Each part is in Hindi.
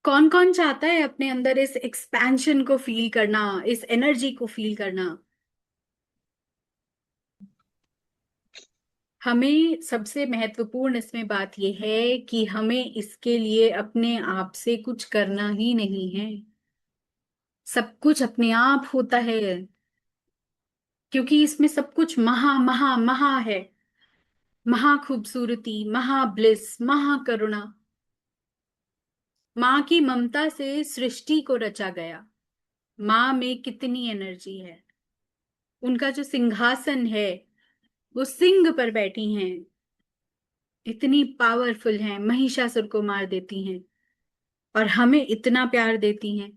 कौन कौन चाहता है अपने अंदर इस एक्सपेंशन को फील करना, इस एनर्जी को फील करना? हमें सबसे महत्वपूर्ण इसमें बात यह है कि हमें इसके लिए अपने आप से कुछ करना ही नहीं है। सब कुछ अपने आप होता है, क्योंकि इसमें सब कुछ महा महा महा है। महा खूबसूरती, महा ब्लिस, महा करुणा। माँ की ममता से सृष्टि को रचा गया। माँ में कितनी एनर्जी है। उनका जो सिंहासन है, वो सिंह पर बैठी हैं, इतनी पावरफुल हैं, महिषासुर को मार देती हैं और हमें इतना प्यार देती हैं,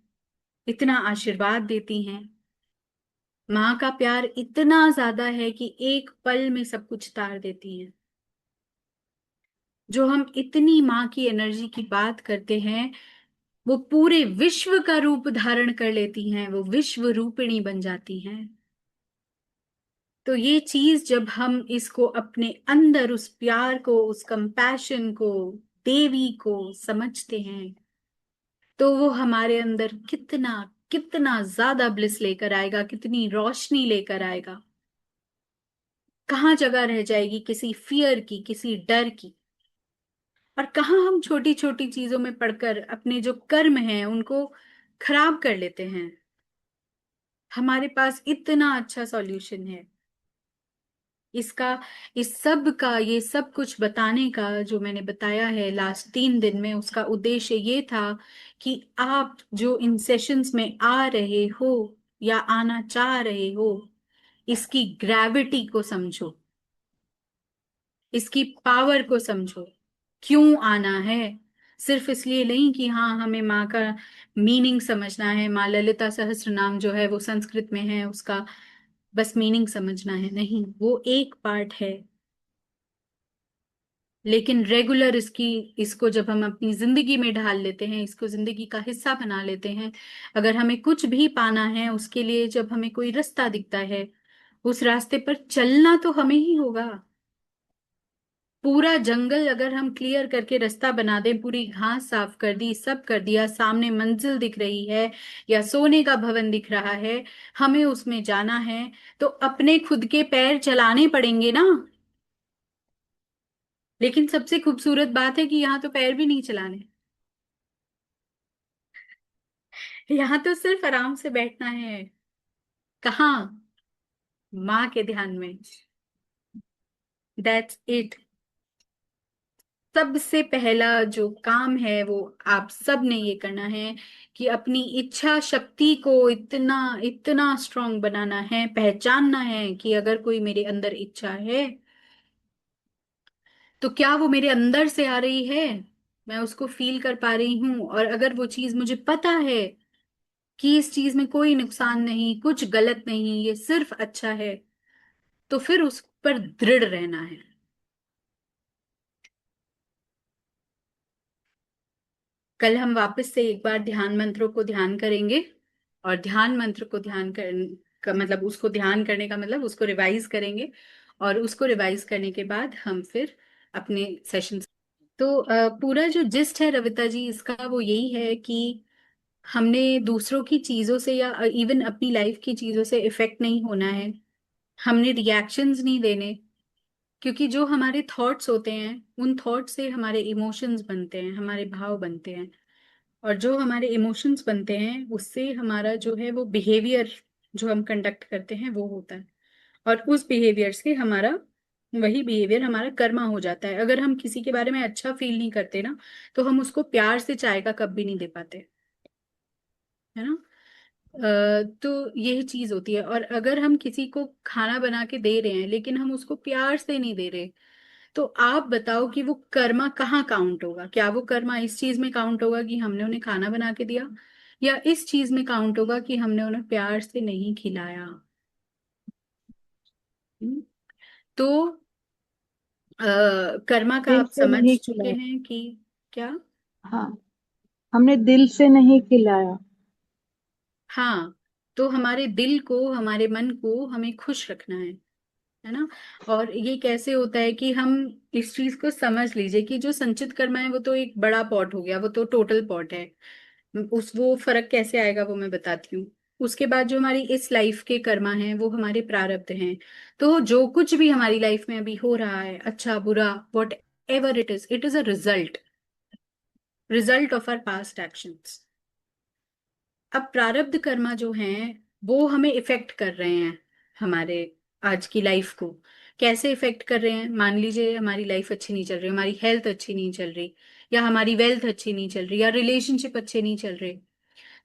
इतना आशीर्वाद देती हैं। माँ का प्यार इतना ज्यादा है कि एक पल में सब कुछ तार देती हैं। जो हम इतनी माँ की एनर्जी की बात करते हैं, वो पूरे विश्व का रूप धारण कर लेती हैं, वो विश्व रूपिणी बन जाती हैं। तो ये चीज जब हम इसको अपने अंदर, उस प्यार को, उस कंपैशन को, देवी को समझते हैं, तो वो हमारे अंदर कितना कितना ज्यादा ब्लिस लेकर आएगा, कितनी रोशनी लेकर आएगा। कहाँ जगह रह जाएगी किसी फियर की, किसी डर की। और कहाँ हम छोटी छोटी चीजों में पड़कर अपने जो कर्म हैं उनको खराब कर लेते हैं। हमारे पास इतना अच्छा सॉल्यूशन है इसका। इस सब का, ये सब कुछ बताने का जो मैंने बताया है लास्ट 3 दिन में, उसका उद्देश्य ये था कि आप जो इन सेशंस में आ रहे हो या आना चाह रहे हो, इसकी ग्रेविटी को समझो, इसकी पावर को समझो। क्यों आना है? सिर्फ इसलिए नहीं कि हाँ हमें माँ का मीनिंग समझना है, माँ ललिता सहस्त्र नाम जो है वो संस्कृत में है, उसका बस मीनिंग समझना है, नहीं, वो एक पार्ट है। लेकिन रेगुलर इसको जब हम अपनी जिंदगी में ढाल लेते हैं, इसको जिंदगी का हिस्सा बना लेते हैं, अगर हमें कुछ भी पाना है उसके लिए, जब हमें कोई रास्ता दिखता है, उस रास्ते पर चलना तो हमें ही होगा। पूरा जंगल अगर हम क्लियर करके रास्ता बना दें, पूरी घास साफ कर दी, सब कर दिया, सामने मंजिल दिख रही है या सोने का भवन दिख रहा है, हमें उसमें जाना है, तो अपने खुद के पैर चलाने पड़ेंगे ना। लेकिन सबसे खूबसूरत बात है कि यहाँ तो पैर भी नहीं चलाने। यहाँ तो सिर्फ आराम से बैठना है। कहाँ? माँ के ध्यान में। That's it. सबसे पहला जो काम है वो आप सब ने ये करना है कि अपनी इच्छा शक्ति को इतना इतना स्ट्रांग बनाना है, पहचानना है कि अगर कोई मेरे अंदर इच्छा है, तो क्या वो मेरे अंदर से आ रही है, मैं उसको फील कर पा रही हूँ, और अगर वो चीज मुझे पता है कि इस चीज में कोई नुकसान नहीं, कुछ गलत नहीं, ये सिर्फ अच्छा है, तो फिर उस पर दृढ़ रहना है। कल हम वापस से एक बार ध्यान मंत्रों को ध्यान करेंगे, और ध्यान मंत्र को ध्यान कर का मतलब, उसको ध्यान करने का मतलब उसको रिवाइज करेंगे, और उसको रिवाइज करने के बाद हम फिर अपने सेशन। तो पूरा जो जिस्ट है रविता जी इसका, वो यही है कि हमने दूसरों की चीजों से या इवन अपनी लाइफ की चीजों से इफेक्ट नहीं होना है। हमने रिएक्शंस नहीं देने, क्योंकि जो हमारे थॉट्स होते हैं, उन थॉट से हमारे इमोशंस बनते हैं, हमारे भाव बनते हैं, और जो हमारे इमोशंस बनते हैं उससे हमारा जो है वो बिहेवियर जो हम कंडक्ट करते हैं वो होता है, और उस बिहेवियर से हमारा, वही बिहेवियर हमारा कर्मा हो जाता है। अगर हम किसी के बारे में अच्छा फील नहीं करते ना, तो हम उसको प्यार से चाय का कप भी नहीं दे पाते, है ना। तो यही चीज होती है। और अगर हम किसी को खाना बना के दे रहे हैं लेकिन हम उसको प्यार से नहीं दे रहे, तो आप बताओ कि वो कर्मा कहाँ काउंट होगा? क्या वो कर्मा इस चीज में काउंट होगा कि हमने उन्हें खाना बना के दिया, या इस चीज में काउंट होगा कि हमने उन्हें प्यार से नहीं खिलाया? हम्म? तो कर्मा का दिल आप से समझ नहीं चुके खिलाया। हैं कि क्या? हाँ, हमने दिल से नहीं खिलाया। हाँ, तो हमारे दिल को, हमारे मन को हमें खुश रखना है। है ना। और ये कैसे होता है कि हम इस चीज को समझ लीजिए कि जो संचित कर्म है वो तो एक बड़ा पॉट हो गया, वो तो टोटल पॉट है। उस वो फर्क कैसे आएगा वो मैं बताती हूँ। उसके बाद जो हमारी इस लाइफ के कर्मा हैं वो हमारे प्रारब्ध हैं। तो जो कुछ भी हमारी लाइफ में अभी हो रहा है, अच्छा बुरा, whatever it is a result, result of our past actions. अब प्रारब्ध कर्मा जो हैं वो हमें इफेक्ट कर रहे हैं, हमारे आज की लाइफ को। कैसे इफेक्ट कर रहे हैं? मान लीजिए हमारी लाइफ अच्छी नहीं चल रही, हमारी हेल्थ अच्छी नहीं चल रही, या हमारी वेल्थ अच्छी नहीं चल रही, या रिलेशनशिप अच्छे नहीं चल रहे।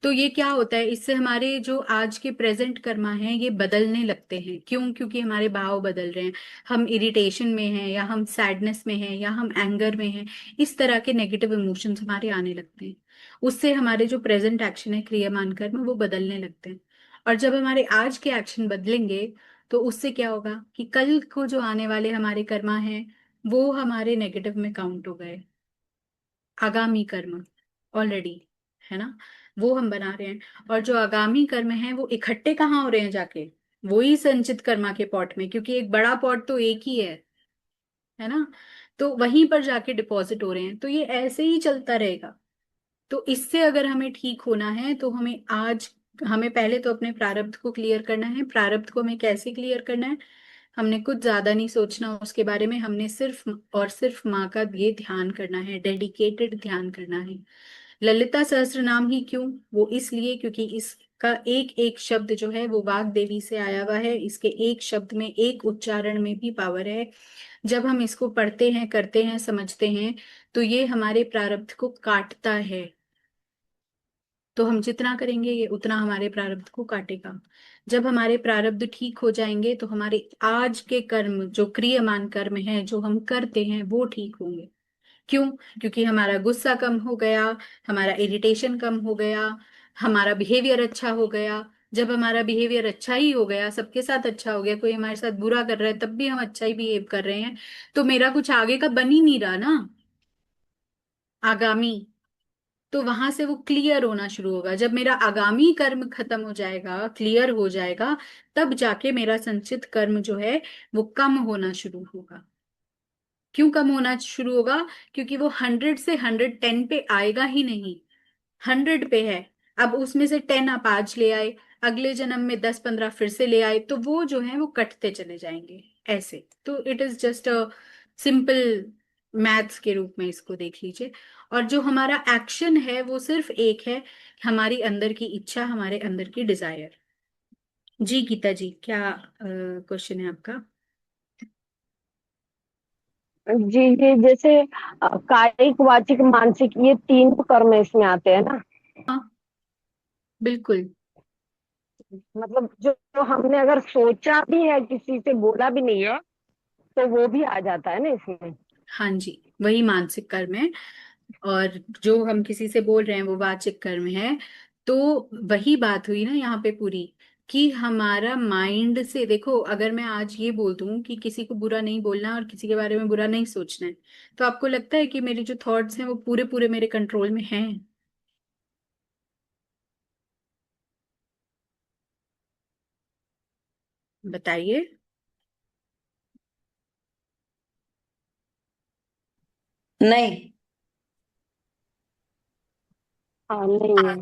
तो ये क्या होता है, इससे हमारे जो आज के प्रेजेंट कर्मा हैं ये बदलने लगते हैं। क्यों? क्योंकि हमारे भाव बदल रहे हैं। हम इरिटेशन में हैं, या हम सैडनेस में हैं, या हम एंगर में हैं। इस तरह के नेगेटिव इमोशंस हमारे आने लगते हैं। उससे हमारे जो प्रेजेंट एक्शन है, क्रियामान कर्म, वो बदलने लगते हैं। और जब हमारे आज के एक्शन बदलेंगे तो उससे क्या होगा कि कल को जो आने वाले हमारे कर्मा हैं वो हमारे नेगेटिव में काउंट हो गए। आगामी कर्म ऑलरेडी, है ना, वो हम बना रहे हैं। और जो आगामी कर्म है वो इकट्ठे कहाँ हो रहे हैं जाके? वही संचित कर्मा के पॉट में, क्योंकि एक बड़ा पॉट तो एक ही है ना। तो वहीं पर जाके डिपॉजिट हो रहे हैं। तो ये ऐसे ही चलता रहेगा। तो इससे अगर हमें ठीक होना है तो हमें पहले तो अपने प्रारब्ध को क्लियर करना है। प्रारब्ध को हमें कैसे क्लियर करना है? हमने कुछ ज्यादा नहीं सोचना उसके बारे में, हमने सिर्फ और सिर्फ माँ का ये ध्यान करना है, डेडिकेटेड ध्यान करना है। ललिता सहस्त्र नाम ही क्यों? वो इसलिए क्योंकि इसका एक एक शब्द जो है वो वाग देवी से आया हुआ है। इसके एक शब्द में, एक उच्चारण में भी पावर है। जब हम इसको पढ़ते हैं, करते हैं, समझते हैं, तो ये हमारे प्रारब्ध को काटता है। तो हम जितना करेंगे ये उतना हमारे प्रारब्ध को काटेगा। जब हमारे प्रारब्ध ठीक हो जाएंगे तो हमारे आज के कर्म, जो क्रियमान कर्म है जो हम करते हैं, वो ठीक होंगे। क्यों? क्योंकि हमारा गुस्सा कम हो गया, हमारा इरिटेशन कम हो गया, हमारा बिहेवियर अच्छा हो गया। जब हमारा बिहेवियर अच्छा ही हो गया, सबके साथ अच्छा हो गया, कोई हमारे साथ बुरा कर रहा है तब भी हम अच्छा ही बिहेव कर रहे हैं, तो मेरा कुछ आगे का बन ही नहीं रहा ना, आगामी। तो वहां से वो क्लियर होना शुरू होगा। जब मेरा आगामी कर्म खत्म हो जाएगा, क्लियर हो जाएगा, तब जाके मेरा संचित कर्म जो है वो कम होना शुरू होगा। क्यों कम होना शुरू होगा? क्योंकि वो 100 से 110 पे आएगा ही नहीं। 100 पे है, अब उसमें से 10 आप आज ले आए, अगले जन्म में 10-15 फिर से ले आए, तो वो जो है वो कटते चले जाएंगे ऐसे। तो it is just a simple maths के रूप में इसको देख लीजिए। और जो हमारा एक्शन है वो सिर्फ एक है, हमारी अंदर की इच्छा, हमारे अंदर की डिजायर। जी गीता जी, क्या क्वेश्चन है आपका? जी जी, जैसे कायिक वाचिक मानसिक ये तीन तो कर्म इसमें आते हैं ना। हाँ, बिल्कुल। मतलब जो हमने अगर सोचा भी है, किसी से बोला भी नहीं है, तो वो भी आ जाता है ना इसमें। हाँ जी, वही मानसिक कर्म है। और जो हम किसी से बोल रहे हैं वो वाचिक कर्म है। तो वही बात हुई ना यहाँ पे पूरी, कि हमारा माइंड से देखो, अगर मैं आज ये बोल दूं कि किसी को बुरा नहीं बोलना और किसी के बारे में बुरा नहीं सोचना है, तो आपको लगता है कि मेरे जो थॉट्स हैं वो पूरे पूरे मेरे कंट्रोल में हैं? बताइए। नहीं। हाँ, नहीं है।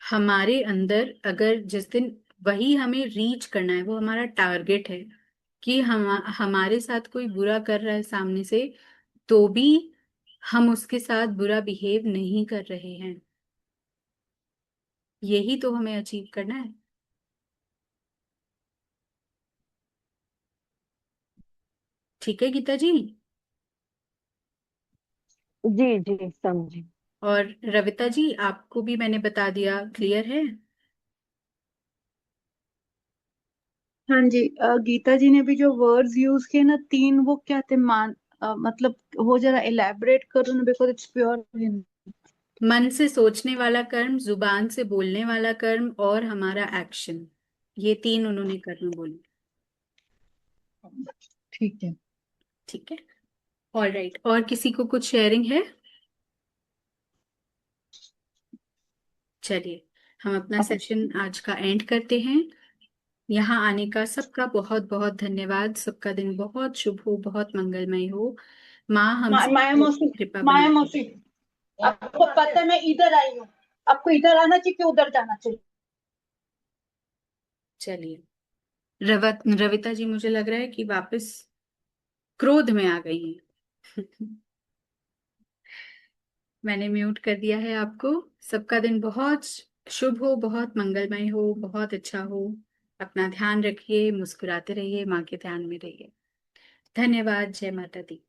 हमारे अंदर अगर जिस दिन वही हमें रीच करना है, वो हमारा टारगेट है, कि हमारे साथ कोई बुरा कर रहा है सामने से, तो भी हम उसके साथ बुरा बिहेव नहीं कर रहे हैं। यही तो हमें अचीव करना है। ठीक है गीता जी। जी जी, समझी। और रविता जी, आपको भी मैंने बता दिया, क्लियर है? हाँ जी। गीता जी ने भी जो वर्ड्स यूज किए ना तीन, वो क्या थे? मतलब वो जरा इलेबोरेट करो ना, बिकॉज इट्स प्योर हिंदी। मन से सोचने वाला कर्म, जुबान से बोलने वाला कर्म, और हमारा एक्शन, ये तीन उन्होंने कर्म बोले। ठीक है। ठीक है। ऑल राइट, और किसी को कुछ शेयरिंग है? चलिए, हम अपना सेशन आज का एंड करते हैं। यहाँ आने का सबका बहुत बहुत धन्यवाद। सबका दिन बहुत शुभ हो, बहुत मंगलमय हो। माँ हम सब माया पे मौसी, कृपा माया बनी रहे। मौसी, आपको पता है मैं इधर आई हूँ, आपको इधर आना चाहिए कि उधर जाना चाहिए? चलिए, रविता जी मुझे लग रहा है कि वापस क्रोध में आ गई हैं। मैंने म्यूट कर दिया है आपको। सबका दिन बहुत शुभ हो, बहुत मंगलमय हो, बहुत अच्छा हो। अपना ध्यान रखिए, मुस्कुराते रहिए, माँ के ध्यान में रहिए। धन्यवाद। जय माता दी।